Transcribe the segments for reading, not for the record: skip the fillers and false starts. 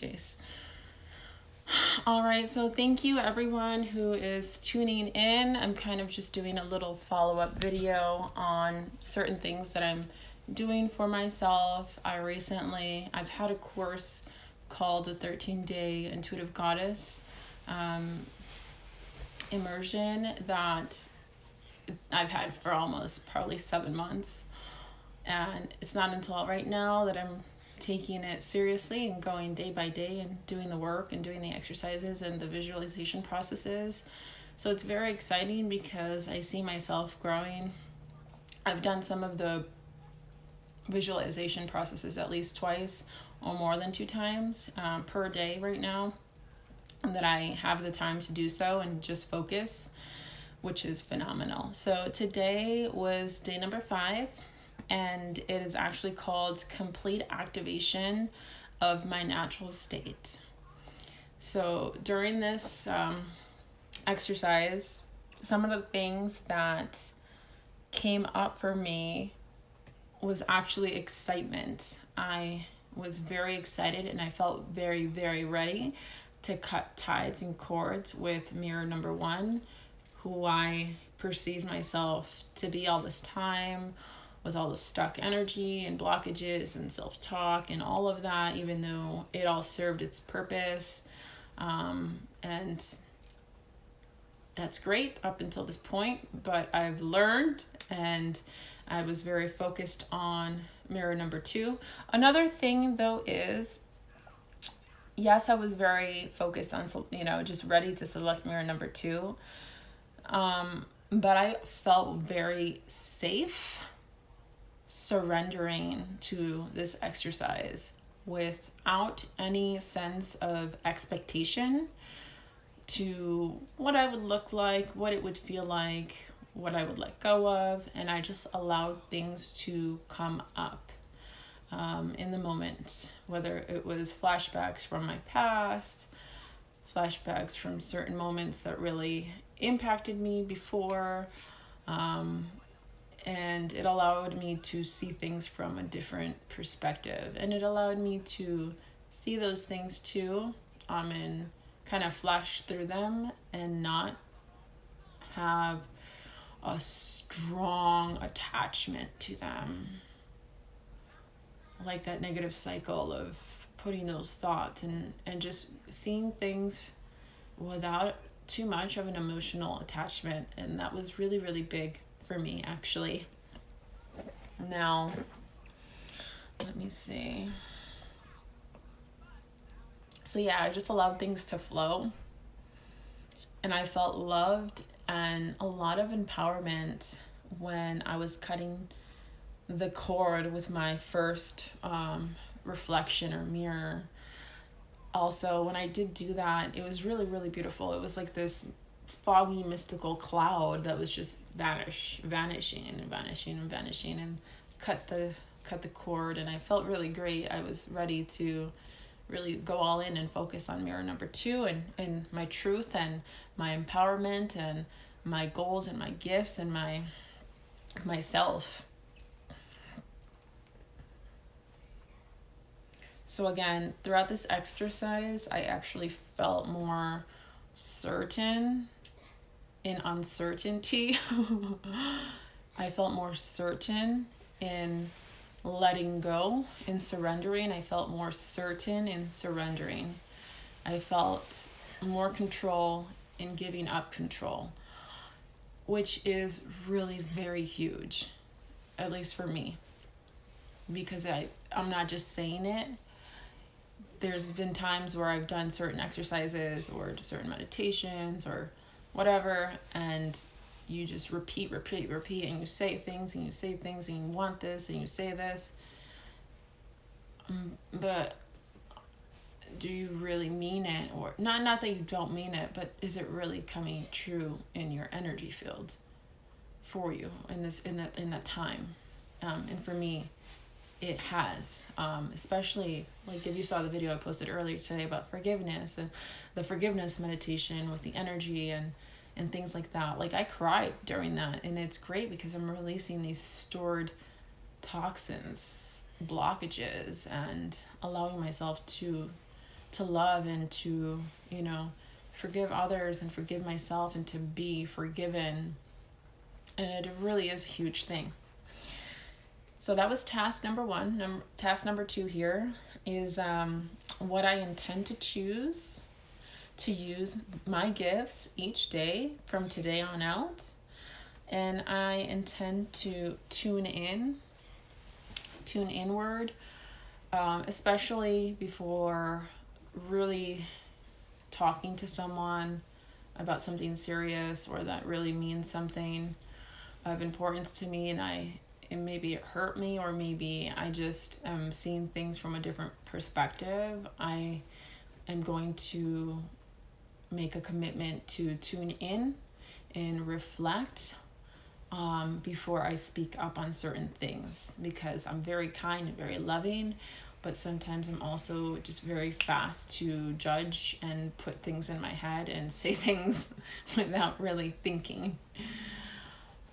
Jace. All right, so thank you everyone who is tuning in. I'm kind of just doing a little follow-up video on certain things that I'm doing for myself. I've had a course called the 13-Day Intuitive Goddess immersion that I've had for almost probably 7 months. And it's not until right now that I'm taking it seriously and going day by day and doing the work and doing the exercises and the visualization processes. So it's very exciting because I see myself growing. I've done some of the visualization processes at least twice or more than 2 times per day right now, and that I have the time to do so and just focus, which is phenomenal. So today was day number 5. And it is actually called Complete Activation of My Natural State. So during this exercise, some of the things that came up for me was actually excitement. I was very excited and I felt very, very ready to cut ties and cords with mirror number 1, who I perceived myself to be all this time, with all the stuck energy and blockages and self-talk and all of that, even though it all served its purpose. And that's great up until this point, but I've learned, and I was very focused on mirror number 2. Another thing though is, yes, I was very focused on, just ready to select mirror number 2. But I felt very safe surrendering to this exercise without any sense of expectation to what I would look like, what it would feel like, what I would let go of, and I just allowed things to come up in the moment, whether it was flashbacks from my past, flashbacks from certain moments that really impacted me before, and it allowed me to see things from a different perspective. And it allowed me to see those things too, and kind of flash through them and not have a strong attachment to them. Like that negative cycle of putting those thoughts and just seeing things without too much of an emotional attachment. And that was really, really big for me, actually. Now, let me see. So yeah, I just allowed things to flow, and I felt loved and a lot of empowerment when I was cutting the cord with my first reflection or mirror. Also, when I did do that, it was really, really beautiful. It was like this foggy, mystical cloud that was just vanishing and cut the cord, and I felt really great. I was ready to really go all in and focus on mirror number 2 and my truth and my empowerment and my goals and my gifts and myself. So again, throughout this exercise, I actually felt more certain in uncertainty. I felt more certain in letting go, in surrendering. I felt more certain in surrendering. I felt more control in giving up control, which is really very huge, at least for me, because I'm not just saying it. There's been times where I've done certain exercises or certain meditations or whatever, and you just repeat, and you say things and you want this and you say this. But do you really mean it? Or not that you don't mean it, but is it really coming true in your energy field for you in that time? And for me, it has, especially like if you saw the video I posted earlier today about forgiveness and the forgiveness meditation with the energy and things like that. Like I cried during that, and it's great because I'm releasing these stored toxins, blockages, and allowing myself to to love and to, forgive others and forgive myself and to be forgiven. And it really is a huge thing. So that was task number one. Task number two here is what I intend to choose to use my gifts each day from today on out. And I intend to tune inward, especially before really talking to someone about something serious or that really means something of importance to me, and maybe it hurt me, or maybe I just am seeing things from a different perspective. I am going to make a commitment to tune in and reflect before I speak up on certain things, because I'm very kind and very loving, but sometimes I'm also just very fast to judge and put things in my head and say things without really thinking.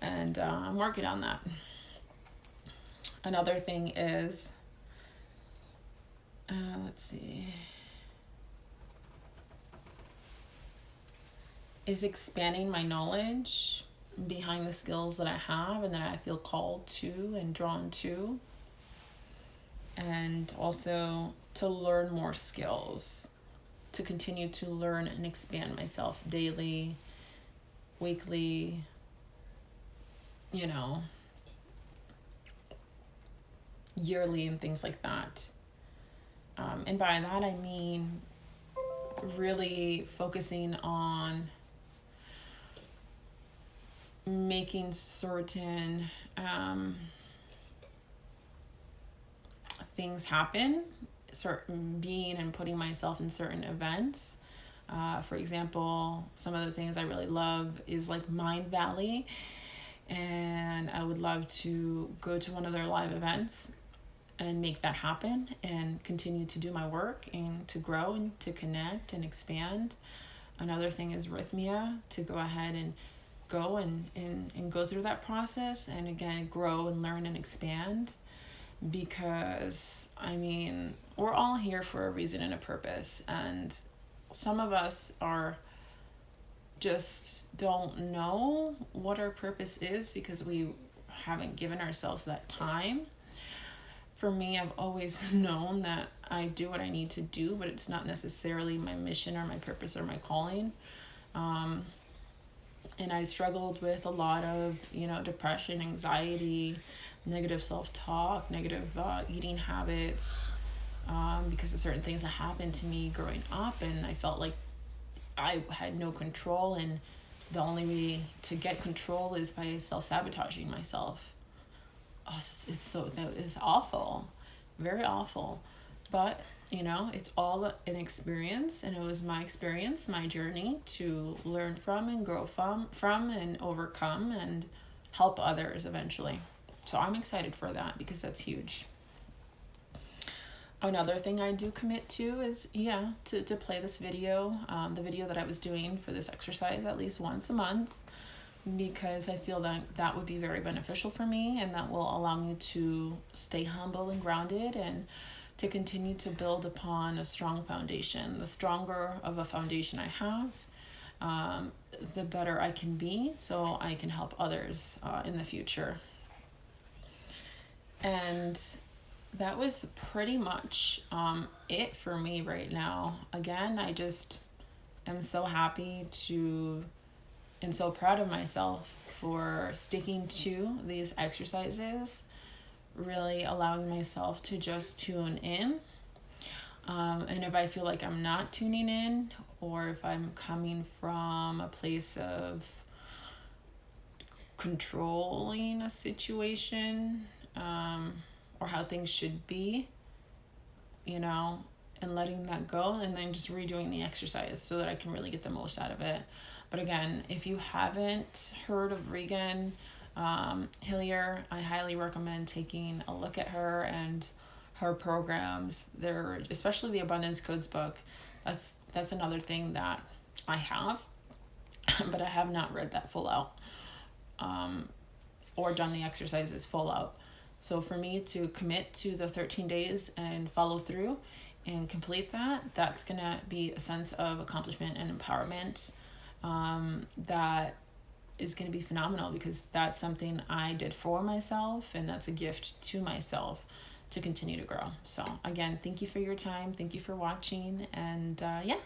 And I'm working on that. Another thing is, is expanding my knowledge behind the skills that I have and that I feel called to and drawn to. And also to learn more skills, to continue to learn and expand myself daily, weekly, yearly, and things like that. And by that I mean really focusing on making certain things happen, certain being and putting myself in certain events. For example, some of the things I really love is like Mind Valley, and I would love to go to one of their live events and make that happen and continue to do my work and to grow and to connect and expand. Another thing is Rhythmia, to go ahead and go and go through that process and again grow and learn and expand, because we're all here for a reason and a purpose, and some of us just don't know what our purpose is because we haven't given ourselves that time. For me, I've always known that I do what I need to do, but it's not necessarily my mission or my purpose or my calling. And I struggled with a lot of, depression, anxiety, negative self-talk, negative eating habits, because of certain things that happened to me growing up, and I felt like I had no control, and the only way to get control is by self-sabotaging myself. Oh, that is awful, very awful, but it's all an experience, and it was my experience, my journey to learn from and grow from and overcome and help others eventually. So I'm excited for that because that's huge. Another thing I do commit to is, to play this video, the video that I was doing for this exercise at least once a month, because I feel that would be very beneficial for me, and that will allow me to stay humble and grounded and to continue to build upon a strong foundation. The stronger of a foundation I have, the better I can be, so I can help others in the future. And that was pretty much it for me right now. Again, I just am so happy and so proud of myself for sticking to these exercises, really allowing myself to just tune in. And if I feel like I'm not tuning in, or if I'm coming from a place of controlling a situation, or how things should be, and letting that go, and then just redoing the exercise so that I can really get the most out of it. But again, if you haven't heard of Regan Hillyer, I highly recommend taking a look at her and her programs. They're, especially the Abundance Codes book, that's another thing that I have, but I have not read that full out, or done the exercises full out. So for me to commit to the 13 days and follow through and complete that, that's going to be a sense of accomplishment and empowerment that is going to be phenomenal, because that's something I did for myself, and that's a gift to myself to continue to grow. So again, thank you for your time. Thank you for watching. And yeah,